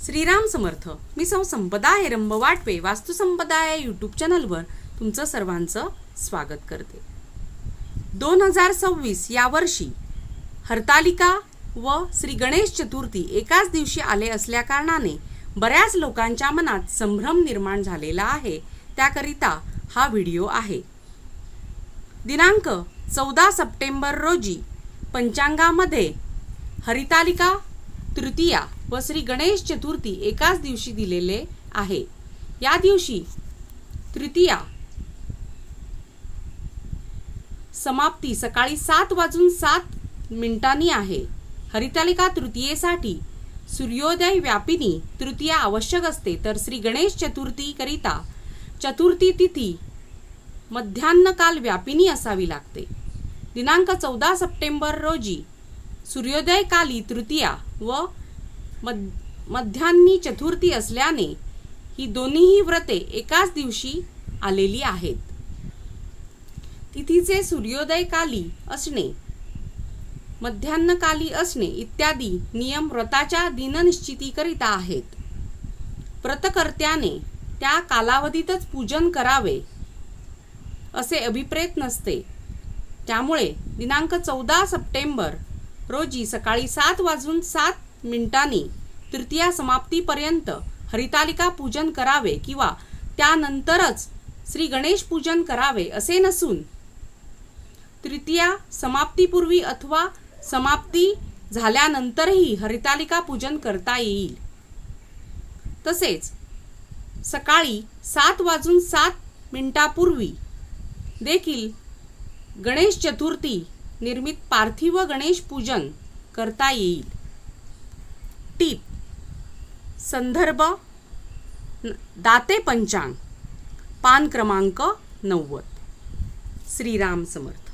श्रीराम समर्थ. मी सौ संपदा हेरंब वाटपे वास्तुसंपदा या यूट्यूब चॅनलवर तुमचं सर्वांचं स्वागत करते. 2026 या वर्षी हरतालिका व श्री गणेश चतुर्थी एकाच दिवशी आले असल्या कारणाने बऱ्याच लोकांच्या मनात संभ्रम निर्माण झालेला आहे. त्याकरिता हा व्हिडिओ आहे. दिनांक 14 सप्टेंबर रोजी पंचांगामध्ये हरितालिका तृतीया व श्री गणेश चतुर्थी एकाच दिवशी दिलेले आहे. या दिवशी तृतीया समाप्ती सकाळी 7:07 आहे. हरितालिका तृतीयेसाठी सूर्योदय व्यापिनी तृतीया आवश्यक असते, तर श्री गणेश चतुर्थी करिता चतुर्थी तिथी मध्यान्हकाल व्यापिनी असावी लागते. दिनांक 14 सप्टेंबर रोजी सूर्योदय काली तृतीया व मध्यान्ही चतुर्थी असल्याने ही दोन्हीही व्रते एकाच दिवशी आलेली आहेत. तिथीचे सूर्योदय काली असणे, मध्यान्हकाली असणे इत्यादी नियम व्रताच्या दिननिश्चितीकरिता आहेत. व्रतकर्त्याने त्या कालावधीतच पूजन करावे असे अभिप्रेत नसते. त्यामुळे दिनांक 14 सप्टेंबर रोजी सकाळी 7:07 तृतीया समाप्तीपर्यंत हरितालिका पूजन करावे किंवा त्यानंतरच श्री गणेश पूजन करावे असे नसून तृतीया समाप्तीपूर्वी अथवा समाप्ती झाल्यानंतरही हरितालिका पूजन करता येईल. तसेच सकाळी 7:07 पूर्वी देखील गणेश चतुर्थी निर्मित पार्थिव गणेश पूजन करता येईल. टीप: संदर्भ दाते पंचांग, पान क्रमांक 90. श्रीराम समर्थ.